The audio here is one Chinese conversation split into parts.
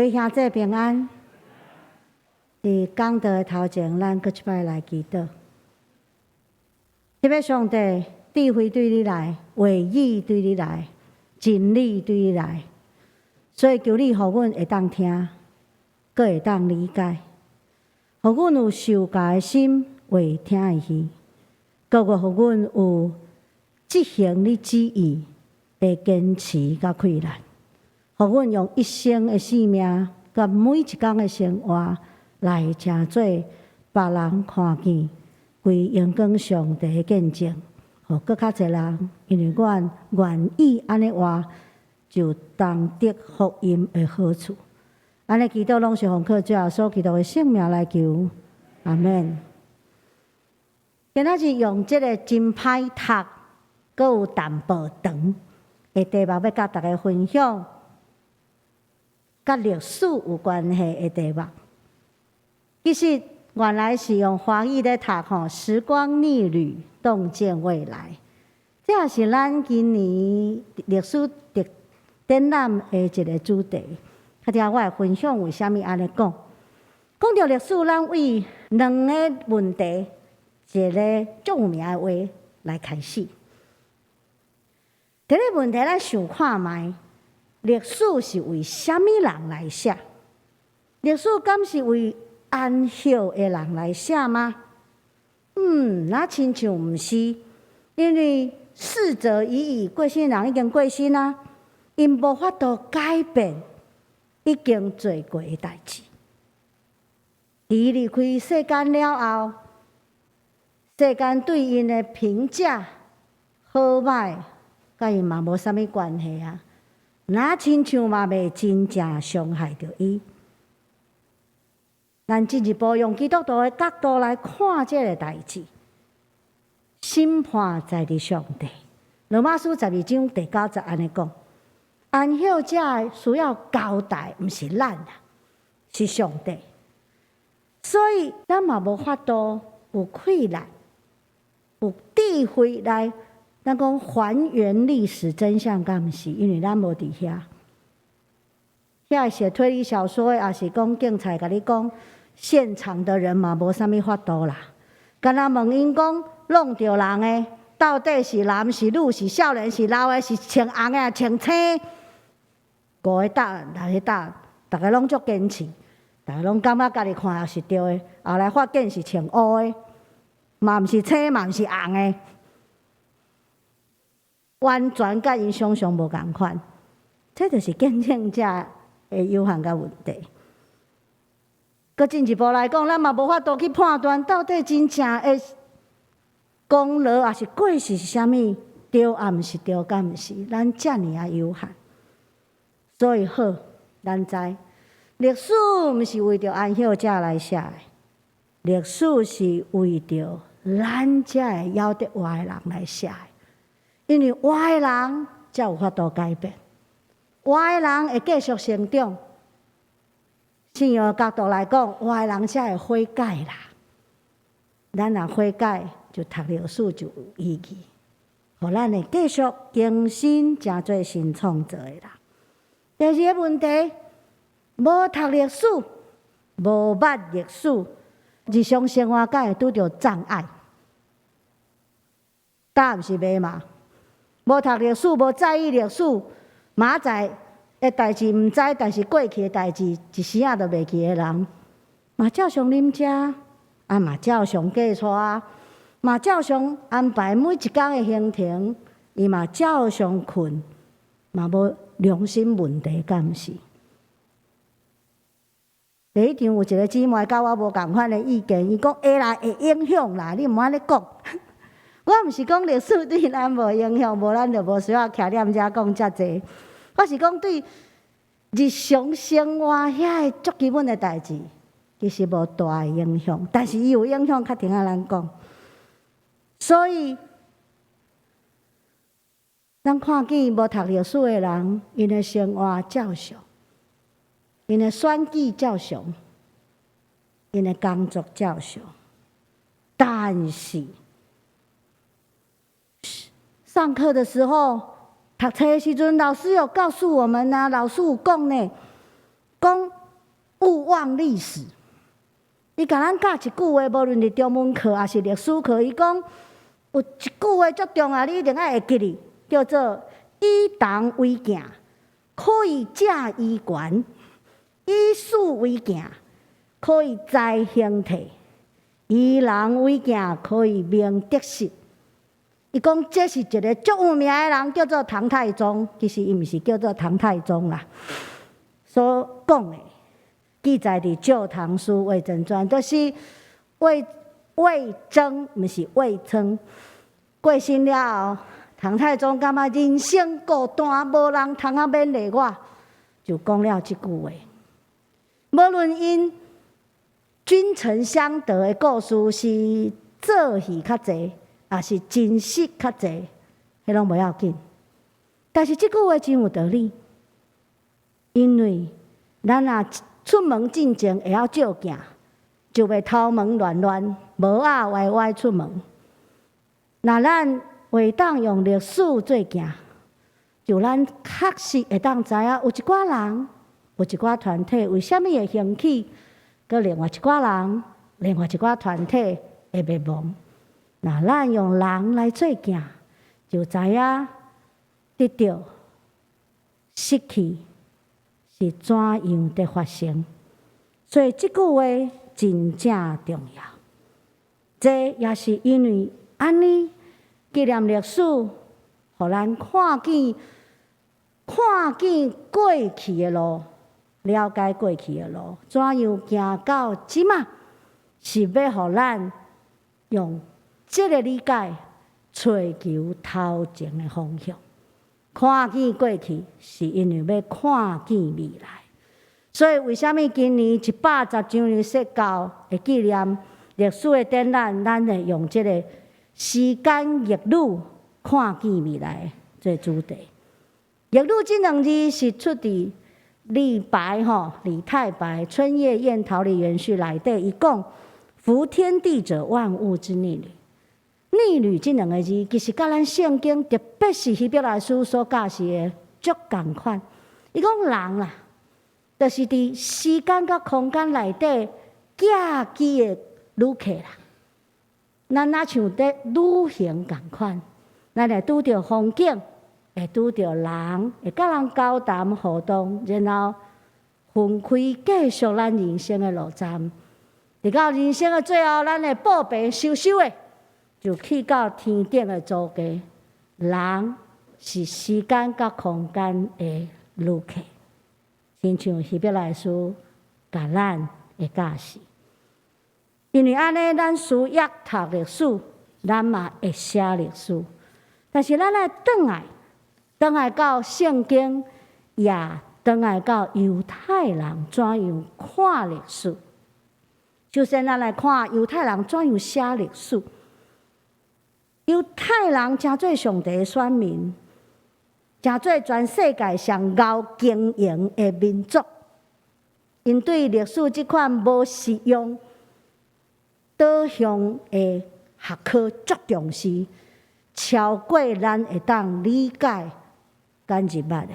各位兄弟平安。伫讲道的头前，咱搁一摆来祈祷。特别上帝，智慧对你来，话语对你来，真理对你来，所以求你，互阮会当听，搁会当理解，互阮有受教的心，会听的耳，搁互阮有执行你旨意的坚持甲困难，互阮用一生的性命，甲每一天的生活来成做别人看见归阳光上帝的见证，互搁较侪人，因为阮愿意安尼活，就当得福音的好处。安尼祈祷拢是奉靠主耶稣基督的圣名来求，阿门。今仔日用即个真歹读，搁有淡薄长的题目，要甲大家分享，甲历史有关系的题目。其实原来是用华语咧读吼，时光逆旅，洞见未来。这也是咱今年历史展览的一个主题。较听我会分享为虾米安尼讲？讲到历史，咱为两个问题，一个著名的话来开始。第一个问题，咱想看觅，历史是为虾米人来写？历史敢是为安息的人来写吗？那亲像毋是，因为逝者已矣，过身人已经过身啊，因无法度改变已经做过的代志。伫离开世间了后，世间对因的评价好歹，甲伊嘛无啥物关系啊。那亲像嘛袂真正伤害着伊。咱进一步用基督徒的角度来看这个代志，审判在伫上帝。罗马书12章第9节安尼讲：安息者需要交代，毋是咱啊，是上帝。所以咱嘛无法度有困难，有智慧来，咱讲还原历史真相，敢毋是？因为咱无伫遐。遐写推理小说的，也是讲警察甲你讲。现场的人嘛，无啥物法度啦。敢若问因讲，弄着人的到底是男是女是少年是老的，是穿红的穿青，5个答6个答，大家拢足坚持，大家拢感觉家己看也是对的。后来发现是穿乌的，嘛毋是青，嘛毋是红的，完全甲因想象无共款。这就是见证者的有限甲问题。搁进一步来讲，咱嘛无法度去判断到底真正的功劳也是过失是啥物，对啊毋是对，敢毋是？咱遮尔啊有限，所以好，咱知历史毋是为着安息者来写的，历史是为着咱遮个晓得活的人来写的，因为活的人才有法度改变，活的人会继续成长。信仰的角度来讲，活的人才会悔改啦。咱若悔改，就读历史就有意义，互咱会继续更新，成做新创造的人。第二个问题，无读历史，无捌历史，日常生活敢会拄着障碍？答案是袂嘛？无读历史，无在意历史，明仔载的代志毋知，但是过去的代志一时仔都袂记的人，嘛照常啉食，啊嘛照常过带，嘛照常安排每一天的行程，伊嘛照常困，嘛无良心问题，敢毋是？第一场有一个姊妹甲我无共款的意见，伊讲会啦，会影响啦，你毋安尼讲。我毋是讲历史对咱无影响，无咱就无需要徛踮遮讲遮济。我是讲对日常生活遐个足基本的代志，其实无大的影响，但是伊有影响，较听咱讲。所以，咱看见无读历史的人，因的生活照常，因的选举照常，因的工作照常，但是上课的时候。读册的时阵，老师有告诉我们啊，老师有讲呢，讲勿忘历史。伊甲咱教一句话，无论是中文课还是历史课，伊讲有一句话足重要，你一定要会记哩，叫做以铜为镜，可以正衣冠；以史为镜，可以知兴替；以人为镜，可以明得失。伊讲这是一个足有名的人，叫做唐太宗。其实伊毋是叫做唐太宗啦，所讲的。记载伫《旧唐书魏征传》，就是魏征，毋是魏征。过身了后，唐太宗感觉人生孤单，无人通勉励我，就讲了即句话。无论因君臣相得的故事是做戏较济，也是真实较济，迄拢无要紧。但是即句话真有道理，因为咱若出门进前会晓照镜，就袂头毛乱乱、无啊歪歪出门。那咱会当用历史做镜，就咱确实会当知影有一寡人、有一寡团体为虾米会兴起，佮另外一寡人、另外一寡团体会灭亡。那咱用人来做镜，就知影得到失去是怎样的发生。所以即句话真正重要。这也是因为安尼纪念历史，互咱看见过去的路，了解过去的路，怎样行到即马，是要互咱用这个理解找求头前的方向。看见过去，是因为要看见未来。所以为什么今年110周年说教会纪念历史的展览，咱会用这个时间逆旅看见未来做主题。逆旅这两字是出自李白李太白《春夜宴桃李园序》内底，伊讲夫天地者，万物之逆旅。逆旅这两个字，其实甲咱圣经，特别是希伯来书所教示的足共款。伊讲人啦，就是伫时间甲空间内底寄居的旅客啦。咱若像伫旅行共款，咱会拄着风景，会拄着人，会甲人交谈互动，然后分开继续咱人生的路站。直到人生的最后，咱的报备收的。就去到天顶的祖家，人是时间甲空间的旅客，亲像希伯来书甲咱的教示。因为安尼，咱需要读历史，咱嘛会写历史。但是咱要转来到圣经，也转来到犹太人怎样看历史。首先，咱来看犹太人怎样写历史。犹太人诚做上帝的选民，诚做全世界上敖经营的民族。因对历史这款无实用导向的学科足重视，超过咱会当理解跟入捌的。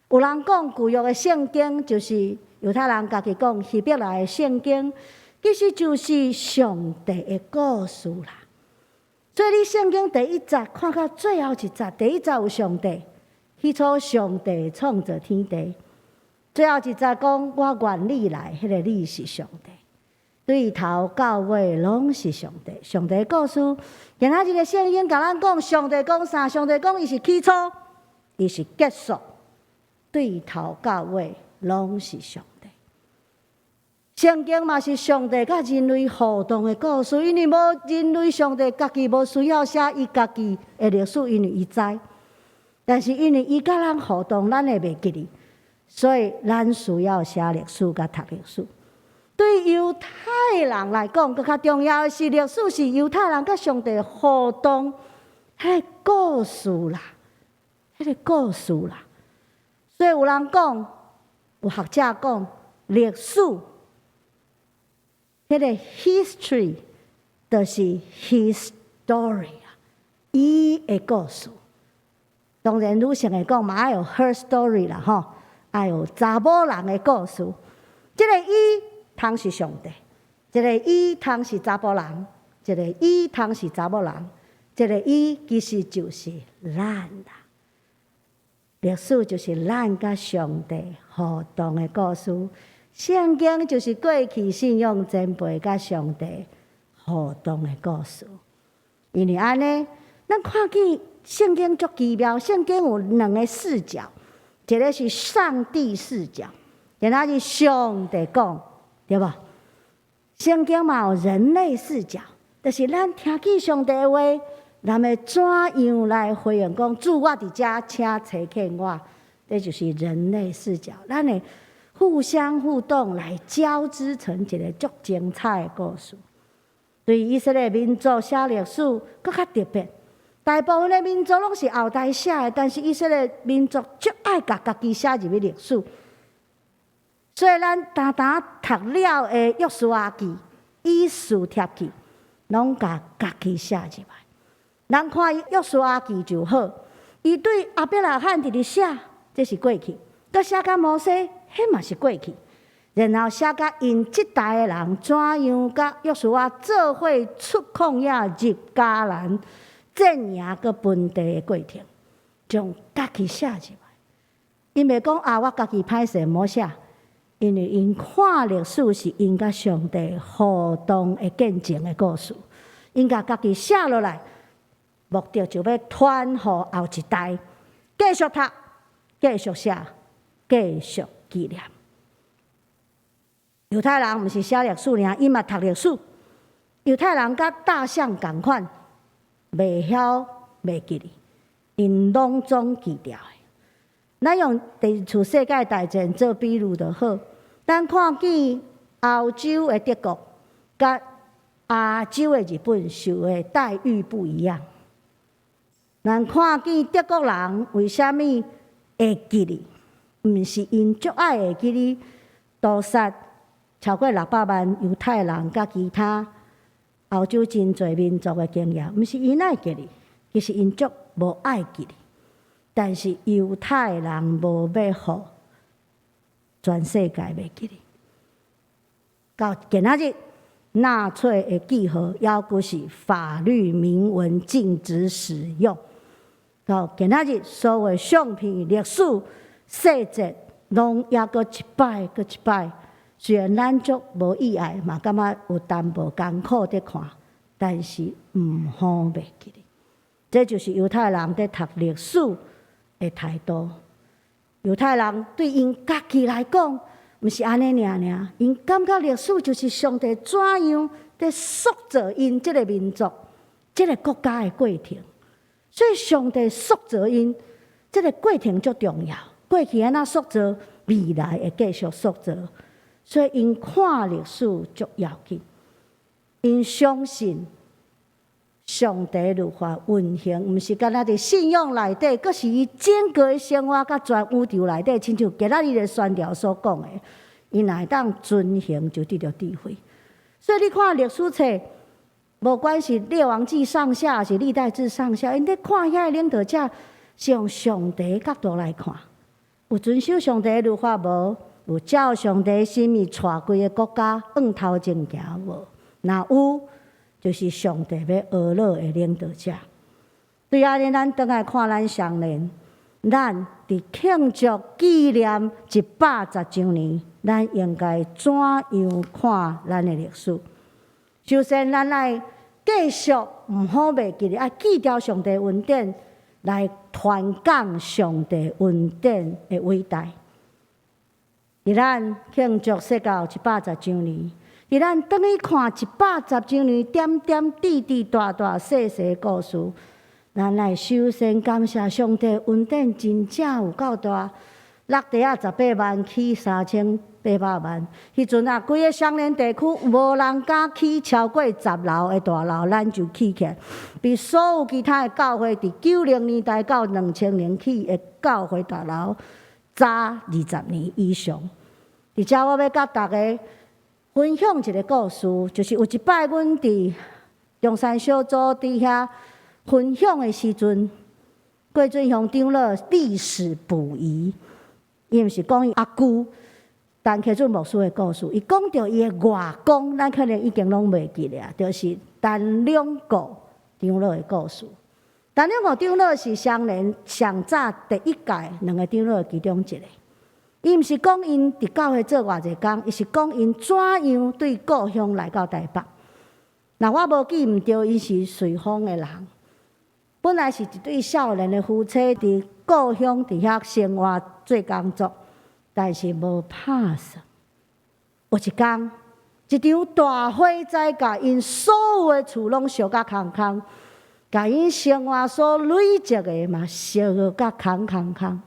有人讲旧约的圣经就是犹太人家己讲希伯来的圣经，其实就是上帝的故事啦。所以你圣经第一节看到最后一节，第一节有上帝，起初上帝创造天地。最后一节讲我愿你来，迄个你是上帝。对头到尾拢是上帝，上帝的故事。今仔日的圣经甲咱讲，上帝讲啥？上帝讲伊是起初，伊是结束，对头到尾拢是上帝。圣经嘛是上帝甲人类互动的故事，因为无人类，上帝家己无需要写伊家己的历史，因为伊知。但是因为伊甲咱互动，咱会袂记哩，所以咱需要写历史甲读历史。对犹太人来讲，更较重要的是历史是犹太人甲上帝互动，迄个故事啦，迄个故事啦。所以有人讲，有学者讲，历史。迄个 history 就是 his story 啊，伊的故事。当然，女性来讲嘛，要有 her story 啦，吼，爱有查某人的故事。这个伊通是上帝，这个伊通是查甫人，这个伊通是查某人，这个伊其实就是咱啦。历史就是咱甲上帝互动的故事，圣经就是过去信仰前辈甲上帝互动的故事。因为安尼，咱看见圣经足奇妙，圣经有两个视角，一个是上帝视角，然后是上帝讲，对吧？圣经嘛有人类视角，就是咱听见上帝的话，咱要怎样来回应讲？主，我伫遮，请差遣我。这就是人类视角，咱会互相互动来交织成一个足精彩的故事。对以色列民族写历史更较特别，大部分的民族拢是后代写的，但是以色列民族足爱甲家己写入去历史。所以咱单单读了的约书亚记、以斯帖记，拢甲家己写入来。咱看约书亚记就好，伊对亚伯拉罕直直写，这是过去；佮写甲摩西，迄嘛是过去。然后写甲因即代的人怎样甲约书亚做伙出旷野入迦南，战赢佮分地的过程，将家己写入来。因袂讲我家己歹势无写，因为因看历史是因甲上帝互动的见证的故事，因甲家己写落来，目的就要传予后一代，继续读，继续写，继续纪念。犹太人毋是写历史尔，伊嘛读历史。犹太人甲大象共款，袂晓袂记哩，因拢总记掉的。咱用第二次世界大战做比喻就好，咱看见欧洲的德国甲亚洲的日本受的待遇不一样。咱看见德国人为虾米会记哩？毋是因足爱会记哩屠杀超过600万犹太人甲其他欧洲真侪民族的经验，毋是因爱记哩，其实因足无爱记哩。但是犹太人无要互全世界袂记哩。到今仔日，纳粹的记号要阁是法律明文禁止使用。到今仔日，所有相片、历史、细节，拢抑阁一摆阁一摆。虽然咱足无意爱，嘛感觉有淡薄艰苦伫看，但是毋好袂记哩。这就是犹太人伫读历史的态度。犹太人对因家己来讲，毋是安尼尔，因感觉历史就是上帝怎样伫塑造因即个民族、即个国家的过程。所以上帝塑造因，即个过程足重要。过去安怎塑造，未来会继续塑造。所以因看历史足要紧，因相信上帝律法运行，毋是干那伫信仰内底，阁是伊整个的生活甲全宇宙内底，亲像今仔日的宣条所讲的，因若会当遵行，就得到智慧。所以你看历史册，无管是《列王纪》上下，还是《历代志》上下，因咧看遐个领导者是用上帝的角度来看，有遵守上帝的律法无？有照上帝心意带规个国家往头前行无？若有，就是上帝要学乐的领导者。对安尼，咱倒来看咱上年，咱伫庆祝纪念110周年，咱应该怎样看咱的历史？首先，咱来继续毋好袂记哩，爱记牢上帝恩典，来传讲上帝恩典的伟大。伫咱庆祝世界110周年，伫咱转去看110周年点点滴滴、大大细细故事，咱来首先感谢上帝恩典真正有够大，落地啊18万起3800万，迄阵啊，规个双连地区无人敢起超过10楼的大楼，咱就起起来，比所有其他的教会伫90年代到2000年起的教会大楼早20年以上。伫遮我要甲大家分享一个故事，就是有一摆阮伫中山小组伫遐分享的时阵，郭准雄长老历史补遗，伊毋是讲伊阿舅陈启准牧师的故事，伊讲到伊的外公，咱可能已经拢袂记了，就是陈两国长老的故事。陈两国长老是双连上早第一届2个长老其中一个。伊毋是讲因伫教会做偌济工，伊是讲因怎样对故乡来到台北。那我无记毋对，伊是随风的人。本来是一对少年的夫妻，伫故乡伫遐生活做工作，但是无拍算。有一天，一场大火灾，甲因所有的厝拢烧甲空空，甲因生活所累积的嘛烧甲空空空。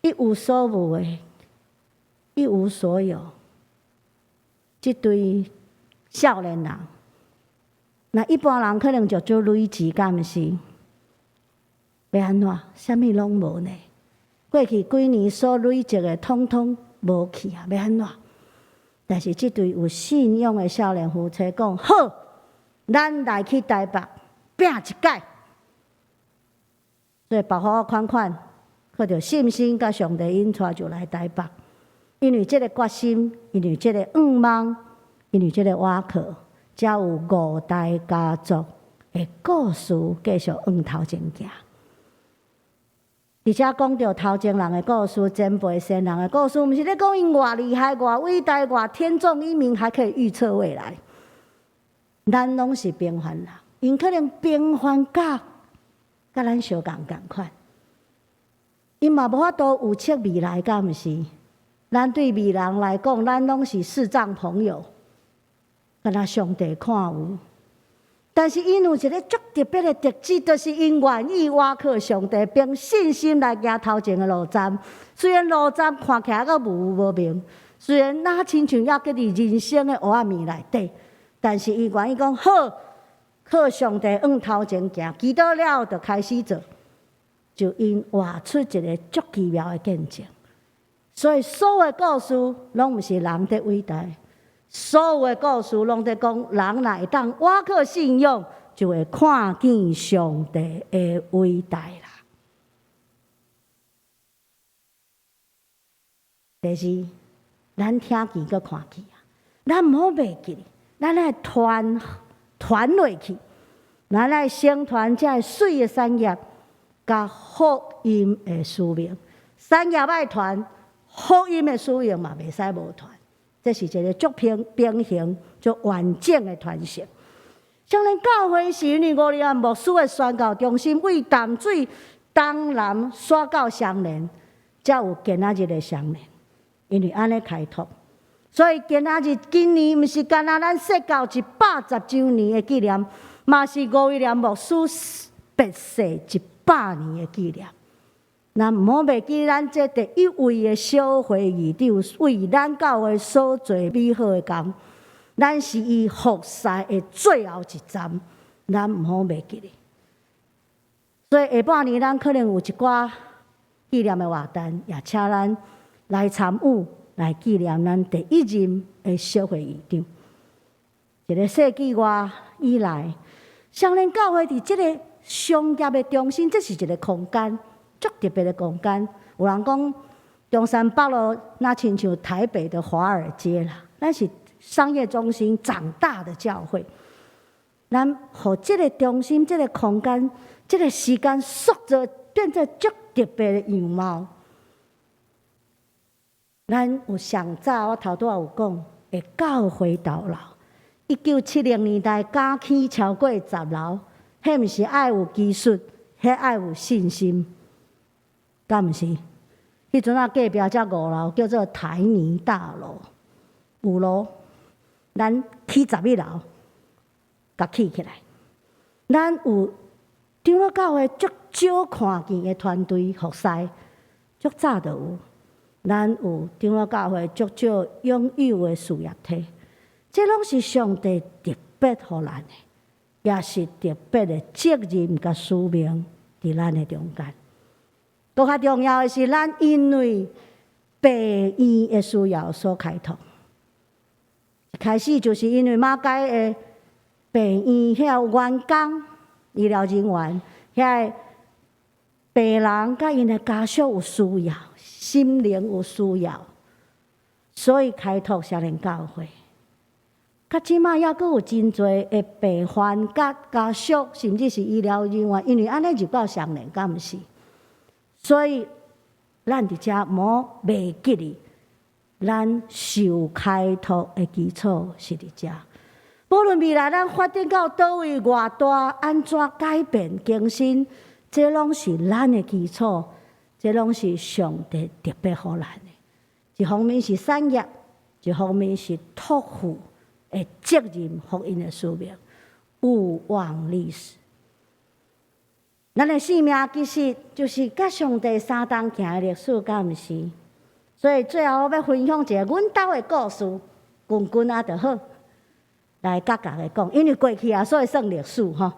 一无所有的，一无所有。这对少年人。那一般人可能就做累积，敢毋是？要安怎？啥物拢无呢？过去几年所累积的，统统无去啊！要安怎？但是这对有信仰的少年夫妻讲：好，咱来去台北拼一届。所以包好款款，靠着信心甲上帝引带，就来台北。因为这个决心，因为这个愿望，因为这个瓦壳。才有5代家族的故事继续往头前行，而且讲到头前人的故事、前辈先人的故事，毋是咧讲因偌厉害、偌伟大、偌天纵英明，还可以预测未来。咱拢是平凡人，因可能平凡甲咱相共款，因嘛无法度预测未来，敢毋是？咱对未来来讲，咱拢是视障朋友。敢若上帝看有，但是因有一个足特别的特质，就是因愿意倚靠上帝，凭信心来行头前的路站。虽然路站看起来阁无明，虽然那亲像还搁伫人生的黑暗面内底，但是伊愿意讲好，靠上帝往头前行，祈祷了就开始做，就因画出一个足奇妙的见证。所以所有的故事拢毋是人的伟大。所有的故事拢在讲，人若会当倚靠信仰，就会看见上帝的伟大啦。第二，咱听见佮看见啊，咱毋好袂记，咱来传落去，咱来宣传这水的产业，甲福音的使命。产业爱传，福音的使命嘛袂使无传。这是一个足平衡、足完整的传承。像咱教会是因为5牧师的宣教中心，为淡水东南刷到双连，才有今仔日的双连。因为安尼开拓，所以今仔日今年毋是干那咱设教110周年的纪念，嘛是吴威廉牧师别世100年的纪念。咱毋好袂记，咱这第一位的小会议长为咱教会所做美好的工，咱是伊服侍的最后一站，咱毋好袂记哩。所以下半年咱可能有一寡纪念的活动，也请咱来参与，来纪念咱第一任的小会议长。一个世纪外以来，像咱教会伫这个商业的中心，这是一个空间。足特别的空间，有人讲中山北路那亲像台北的华尔街啦，咱是商业中心长大的教会。咱互这个中心、这个空间、这个时间塑造变做足特别的样貌。咱有上早我头拄有讲，会教会到老。1970年代加起超过10楼，迄毋是爱有技术，迄爱有信心。敢毋是？迄阵啊，隔壁才5楼，叫做台泥大楼。5楼，咱起11楼，甲起起来。咱有长老教会足少看见的团队服侍，足早就有。咱有长老教会足少拥有的事业体，这拢是上帝特别互咱的，也是特别的责任甲使命伫咱的中间。更较重要的是，咱因为病院的需要所开拓。一开始就是因为马街的病院遐员工、医疗人员、遐病人甲因的家属有需要，心灵有需要，所以开拓少年教会。到即马还阁有真侪的病患、甲家属，甚至是医疗人员，因为安尼入到上年，敢毋是？所以咱伫遮莫袂记哩，咱受开拓的基础是伫遮。无论未来咱发展到倒位偌大，安怎改变更新，这拢是咱的基础，这拢是上帝特别互咱的。一方面是产业，一方面是托付的责任，福音的使命，勿忘历史。咱的性命其实就是甲上帝相同行的历史，敢毋是？所以最后我要分享一个阮兜的故事，滚滚啊就好，来甲大家讲，因为过去啊，所以算历史吼。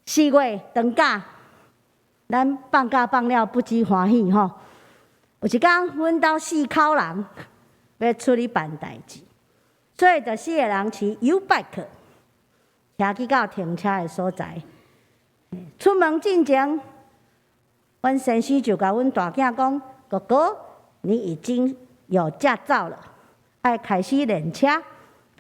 4月长假，咱放假放了不知欢喜吼。有一天，阮兜4口人要出去办代志，所以就4个人骑 U-bike， 车去到停车的所在。出门进前，阮先生就甲阮大囝讲：“哥哥，你已经有驾照了，爱开始练车，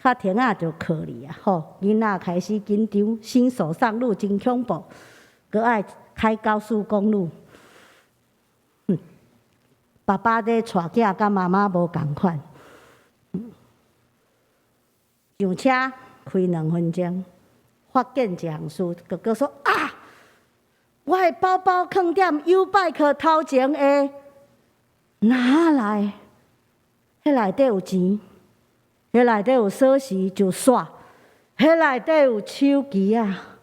较停仔就可以啊！吼，囡仔开始紧张，新手上路真恐怖，佮爱开高速公路。”爸爸在带囝，甲妈妈无共款。上车开2分钟，发现一项事，哥哥说：“啊，我的包包放踮 U-bike 头前的拿来，迄内底有钱，迄内底有锁匙就煞，迄内底有手机啊。”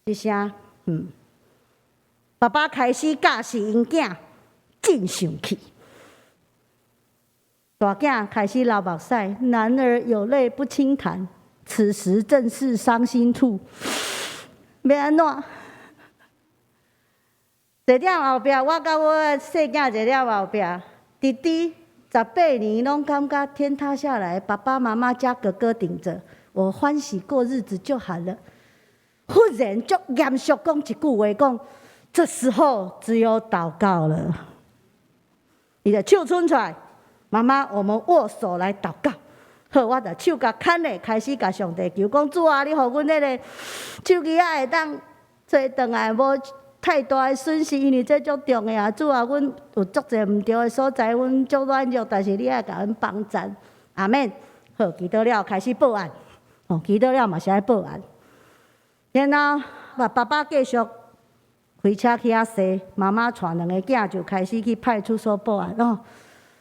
一声，爸爸开始教示因囝。真生气，大囝开始流目屎，男儿有泪不轻弹，此时正是伤心处。要安怎？坐了后壁，我甲我细囝坐了后壁，弟弟18年拢感觉天塌下来，爸爸妈妈加哥哥顶着，我欢喜过日子就好了。忽然就严肃讲一句话，讲这时候只有祷告了。伊就手伸出来，妈妈，我们握手来祷告。好，我就手甲牵咧，开始甲上帝求，讲主啊，你互阮迄个手机会当找转来，无太大的损失，因为这足重要啊。主啊，阮有足侪毋对的所在，阮足软弱，但是你爱甲阮帮衬。阿免。好，祈祷了，开始报案。祈祷了嘛是爱报案。然后爸爸继续。开车去遐踅，妈妈带2个囝就开始去派出所报案。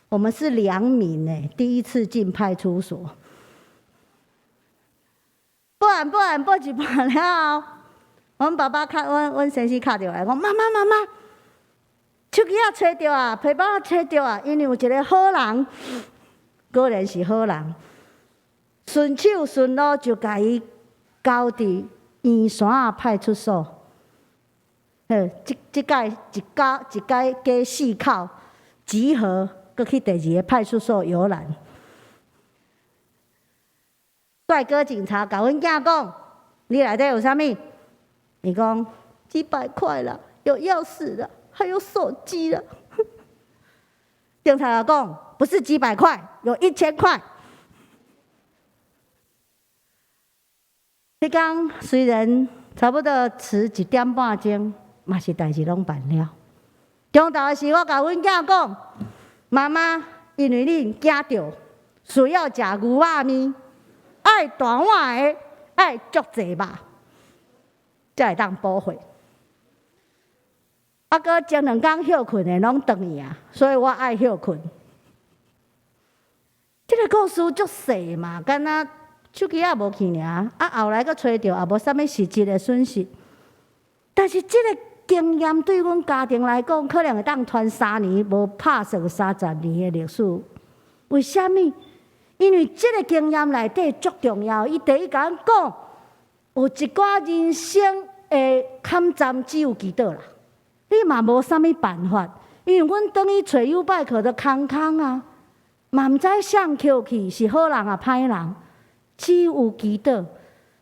我们是良民诶，第一次进派出所。报案一半了后，阮爸爸阮先生敲电话讲：“妈妈，手机找着啊，皮包找着啊，因为有一个好人，果然是好人，顺手顺路就甲伊交伫圆山派出所。”即届一家加4口集合，搁去第2个派出所游览。帅哥警察甲阮囝讲：“你内底有啥物？”伊讲：“几百块了，有钥匙了，还有手机了。”警察讲：“不是几百块，有1000块。”迄天虽然差不多迟1点半钟。嘛是代志拢办了。中昼的时，我甲阮囝讲：“妈妈，因为你惊着，需要食牛肉面，爱大碗的，爱足济肉，才会当补血。啊，搁前2天休困的拢转去啊，所以我爱休困。这个故事足细嘛，敢若手机也无去尔，后来搁找着也无啥物实质的损失，但是这个。经验对阮家庭来讲，可能会当传3年，无拍算30年的历史。为什么？因为这个经验内底足重要。伊第一甲阮讲，有一寡人生的坎站只有祈祷啦。你嘛无啥物办法，因为阮等于找U-bike的空啊，嘛毋知谁捡去是好人啊歹人，只有祈祷。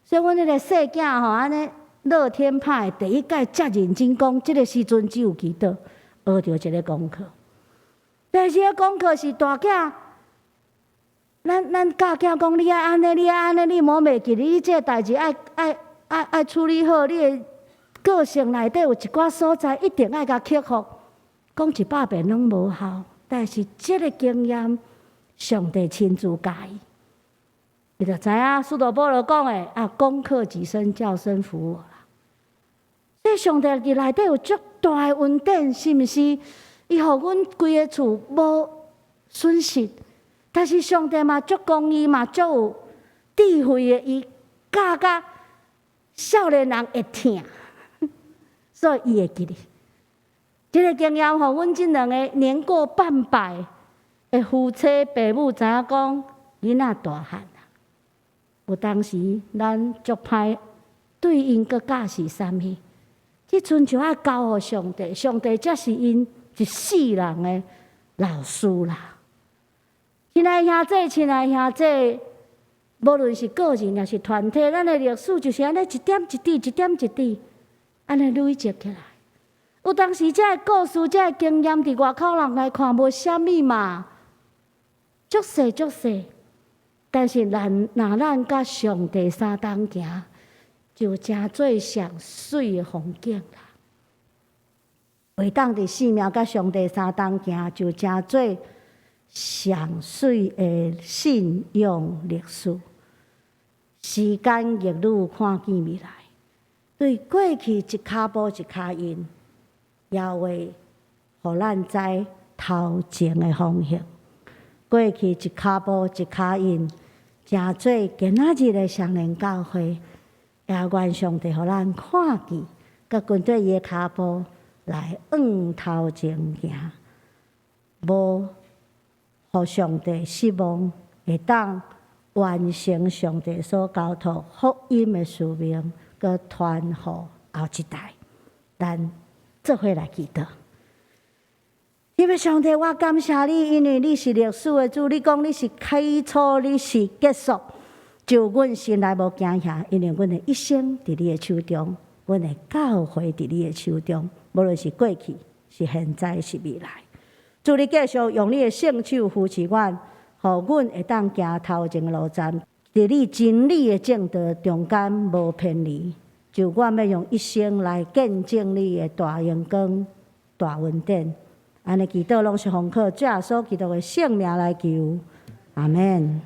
所以阮迄个细囝吼安尼。乐天派第一届遮认真讲，这个时阵只有祈祷，学着一个功课。第二个功课是大囝，咱教囝讲，你爱安尼，你爱安尼，你莫袂记哩。你这个代志爱处理好。你的个性内底有一寡所在，一定爱甲克服。讲100遍拢无效，但是这个经验，上帝亲自教伊。你就知影，使徒保罗讲的功课己身，叫声服我啦。所以上帝伫内底有足大的恩典，是毋是？伊互阮规个厝无损失，但是上帝嘛足公义嘛足有智慧的，伊教甲少年人会听，所以伊会记哩。这个经验互阮这两个年过半百的夫妻爸母知影讲，囡仔大汉啊，有当时咱足歹对因个教是啥物？即阵就要交互上帝，上帝才是因一世人的老师啦。亲爱兄弟，亲爱兄弟，无论是个人也是团体，咱的历史就是安尼一点一滴、一点一滴，安尼累积起来。有当时这个故事、这个经验，伫外口人来看无啥物嘛，足细足细。但是咱甲上帝相同行，就真做上水的风景啦。袂当伫4秒甲上帝相同行，就真做上水的信用历史。时间逆路看见未来，对过去一骹步一骹印，也会互咱知头前的方向。过去一骹步一骹印，真做今仔日的双联教会，也愿上帝互咱看见，甲跟对伊的骹步来往头前行，无互上帝失望，会当完成上帝所交托福音的使命，佮传予后一代。咱做伙来祈祷。因为上帝，我感谢你，因为你是历史的主。你讲你是开初，你是结束。就阮心内无惊吓，因为阮的一生伫你的手中，阮的教会伫你的手中。无论是过去、是现在、是未来，主你继续用你的圣手扶持阮，互阮会当行头前的路站，伫你真理的正道中间无偏离。就阮要用一生来见证你的大荣光、大恩典。安尼祈祷拢是奉靠主耶稣基督的圣名来求，阿门。